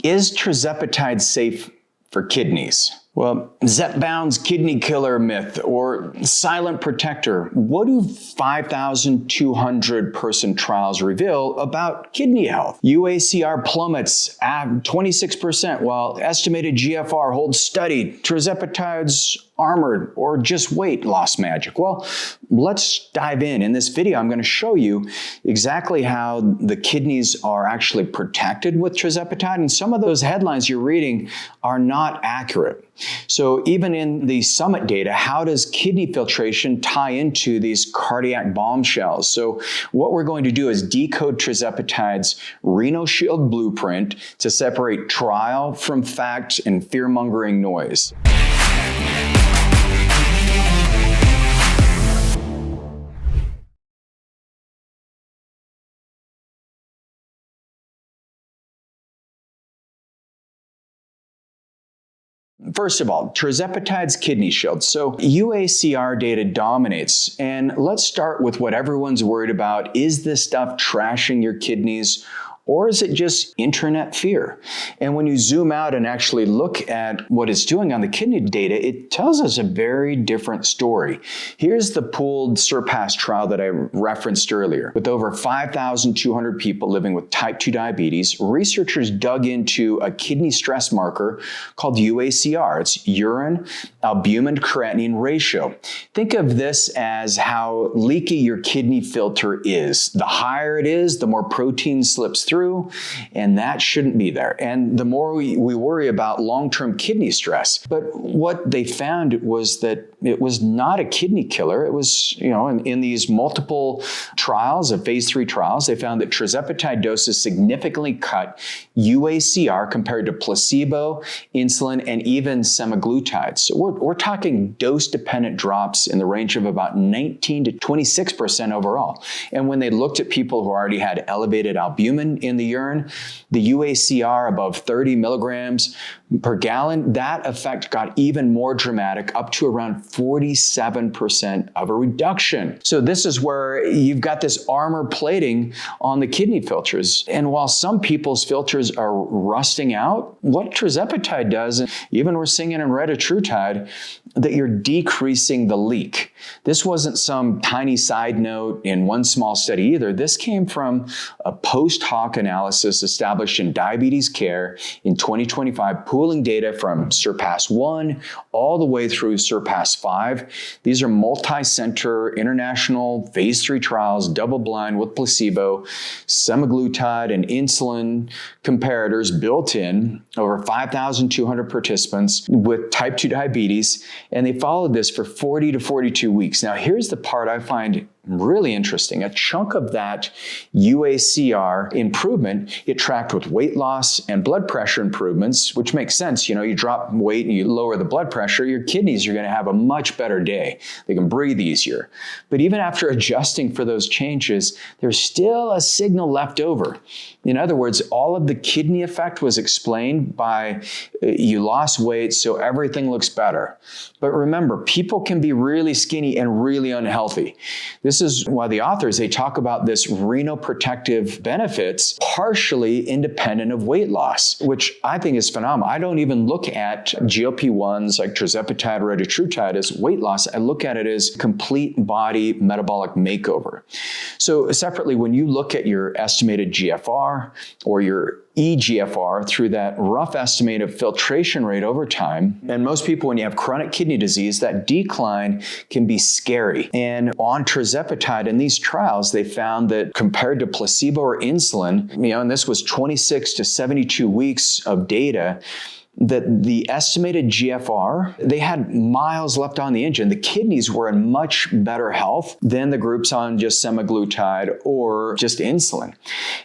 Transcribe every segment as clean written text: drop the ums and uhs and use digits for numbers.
Is tirzepatide safe for kidneys? Well, Zepbound's kidney killer myth or silent protector. What do 5,200 person trials reveal about kidney health? UACR plummets at 26% while estimated GFR holds steady. Tirzepatide's armored or just weight loss magic? Well, let's dive in. In this video, I'm going to show you exactly how the kidneys are actually protected with tirzepatide, and some of those headlines you're reading are not accurate. So even in the SURMOUNT data, how does kidney filtration tie into these cardiac bombshells? So what we're going to do is decode tirzepatide's renal shield blueprint to separate trial from fact and fear-mongering noise. First of all, tirzepatide's kidney shield. So UACR data dominates, and let's start with what everyone's worried about. Is this stuff trashing your kidneys, or is it just internet fear? And when you zoom out and actually look at what it's doing on the kidney data, it tells us a very different story. Here's the pooled SURPASS trial that I referenced earlier. With over 5,200 people living with type 2 diabetes, researchers dug into a kidney stress marker called UACR. It's urine albumin creatinine ratio. Think of this as how leaky your kidney filter is. The higher it is, the more protein slips through, and that shouldn't be there. And the more we worry about long-term kidney stress. But what they found was that it was not a kidney killer. It was, in these multiple trials of phase 3 trials, they found that tirzepatide doses significantly cut UACR compared to placebo, insulin, and even semaglutide. So we're talking dose-dependent drops in the range of about 19 to 26% overall. And when they looked at people who already had elevated albumin in the urine, the UACR above 30 milligrams per gallon, that effect got even more dramatic, up to around 47% of a reduction. So this is where you've got this armor plating on the kidney filters. And while some people's filters are rusting out, what tirzepatide does, and even we're seeing it in retatrutide, that you're decreasing the leak. This wasn't some tiny side note in one small study either. This came from a post hoc analysis established in diabetes care in 2025, pooling data from SURPASS 1 all the way through SURPASS 5. These are multi-center international phase 3 trials, double-blind with placebo, semaglutide, and insulin comparators built in, over 5,200 participants with type 2 diabetes, and they followed this for 40 to 42 weeks. Now, here's the part I find really interesting. A chunk of that UACR improvement, it tracked with weight loss and blood pressure improvements, which makes sense. You drop weight and you lower the blood pressure, your kidneys are going to have a much better day. They can breathe easier. But even after adjusting for those changes, there's still a signal left over. In other words, all of the kidney effect was explained by you lost weight, so everything looks better. But remember, people can be really skinny and really unhealthy. This is why the authors, they talk about this renoprotective benefits partially independent of weight loss, which I think is phenomenal. I don't even look at GLP-1s like tirzepatide or retatrutide as weight loss. I look at it as complete body metabolic makeover. So separately, when you look at your estimated GFR or your eGFR through that rough estimate of filtration rate over time. And most people, when you have chronic kidney disease, that decline can be scary. And on tirzepatide in these trials, they found that compared to placebo or insulin, and this was 26 to 72 weeks of data, that the estimated GFR, they had miles left on the engine. The kidneys were in much better health than the groups on just semaglutide or just insulin.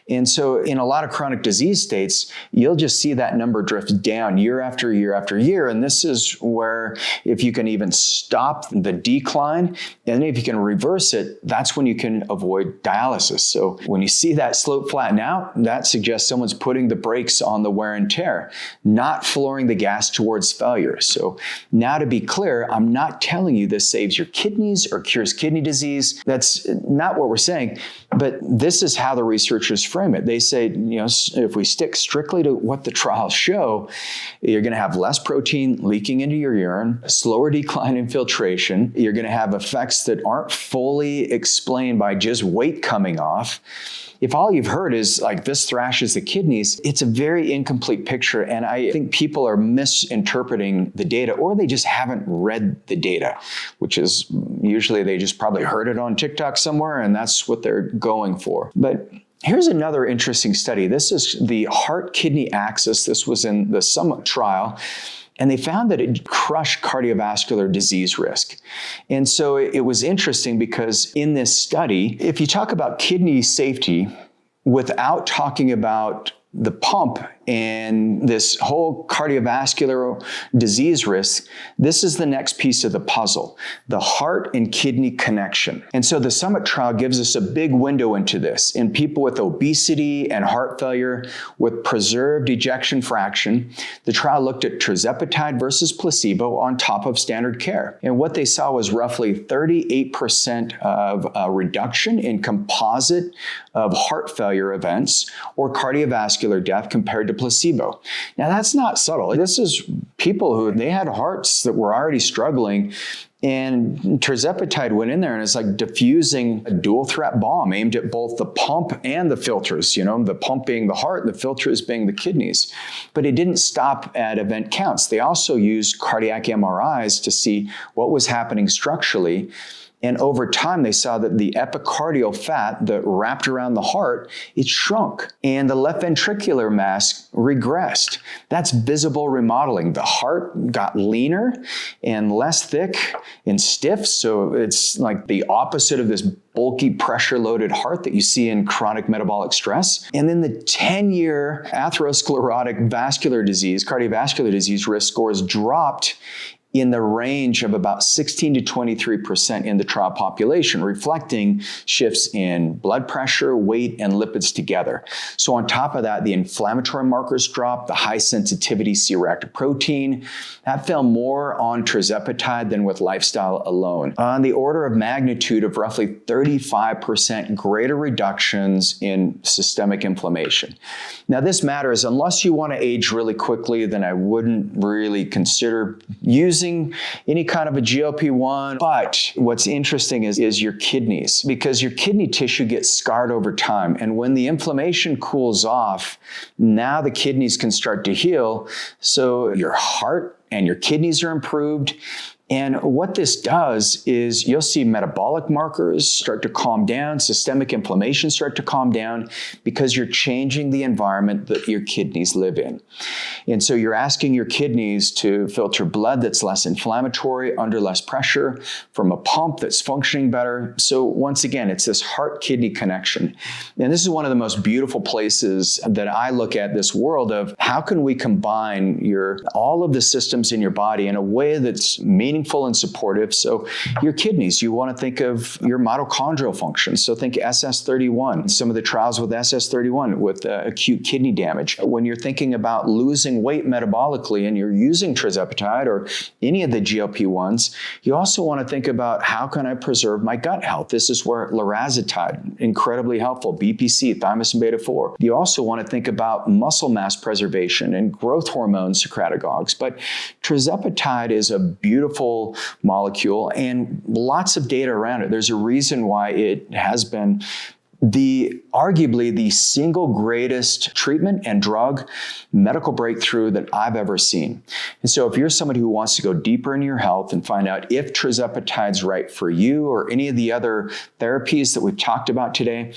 And so in a lot of chronic disease states, you'll just see that number drift down year after year after year. And this is where if you can even stop the decline, and if you can reverse it, that's when you can avoid dialysis. So when you see that slope flatten out, that suggests someone's putting the brakes on the wear and tear, not flooring the gas towards failure. So now to be clear, I'm not telling you this saves your kidneys or cures kidney disease. That's not what we're saying, but this is how the researchers frame it. They say, if we stick strictly to what the trials show, you're going to have less protein leaking into your urine, slower decline in filtration. You're going to have effects that aren't fully explained by just weight coming off. If all you've heard is like this thrashes the kidneys, it's a very incomplete picture. And I think people are misinterpreting the data, or they just haven't read the data, which is usually they just probably heard it on TikTok somewhere and that's what they're going for. But here's another interesting study. This is the heart-kidney axis. This was in the SURMOUNT trial. And they found that it crushed cardiovascular disease risk. And so it was interesting because in this study, if you talk about kidney safety without talking about the pump and this whole cardiovascular disease risk, this is the next piece of the puzzle, the heart and kidney connection. And so the SURMOUNT trial gives us a big window into this. In people with obesity and heart failure with preserved ejection fraction, the trial looked at tirzepatide versus placebo on top of standard care. And what they saw was roughly 38% of a reduction in composite of heart failure events or cardiovascular death compared to placebo. Now that's not subtle. This is people who they had hearts that were already struggling, and tirzepatide went in there and it's like diffusing a dual threat bomb aimed at both the pump and the filters, the pump being the heart, the filters being the kidneys. But it didn't stop at event counts. They also used cardiac MRIs to see what was happening structurally. And over time, they saw that the epicardial fat that wrapped around the heart, it shrunk, and the left ventricular mass regressed. That's visible remodeling. The heart got leaner and less thick and stiff, so it's like the opposite of this bulky, pressure-loaded heart that you see in chronic metabolic stress. And then the 10-year atherosclerotic vascular disease, cardiovascular disease risk scores dropped in the range of about 16 to 23% in the trial population, reflecting shifts in blood pressure, weight, and lipids together. So on top of that, the inflammatory markers dropped, the high sensitivity C-reactive protein, that fell more on tirzepatide than with lifestyle alone. On the order of magnitude of roughly 35% greater reductions in systemic inflammation. Now this matters. Unless you want to age really quickly, then I wouldn't really consider using any kind of a GLP-1. But what's interesting is your kidneys, because your kidney tissue gets scarred over time. And when the inflammation cools off, now the kidneys can start to heal. So your heart and your kidneys are improved. And what this does is you'll see metabolic markers start to calm down, systemic inflammation start to calm down, because you're changing the environment that your kidneys live in. And so you're asking your kidneys to filter blood that's less inflammatory, under less pressure, from a pump that's functioning better. So once again, it's this heart-kidney connection. And this is one of the most beautiful places that I look at this world of how can we combine all of the systems in your body in a way that's meaningful and supportive. So your kidneys, you want to think of your mitochondrial function. So think SS31, some of the trials with SS31 with acute kidney damage. When you're thinking about losing weight metabolically and you're using tirzepatide or any of the GLP-1s, you also want to think about how can I preserve my gut health? This is where lorazepatide, incredibly helpful, BPC, thymosin beta-4. You also want to think about muscle mass preservation and growth hormone secretagogues. But tirzepatide is a beautiful molecule and lots of data around it. There's a reason why it has been arguably the single greatest treatment and drug medical breakthrough that I've ever seen. And so if you're somebody who wants to go deeper into your health and find out if tirzepatide's right for you or any of the other therapies that we've talked about today,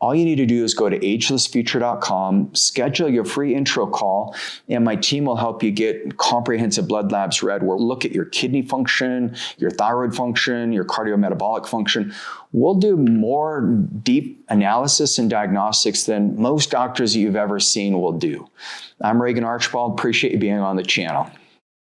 all you need to do is go to agelessfuture.com, schedule your free intro call, and my team will help you get comprehensive blood labs read. We'll look at your kidney function, your thyroid function, your cardiometabolic function. We'll do more deep analysis and diagnostics than most doctors that you've ever seen will do. I'm Regan Archibald. Appreciate you being on the channel.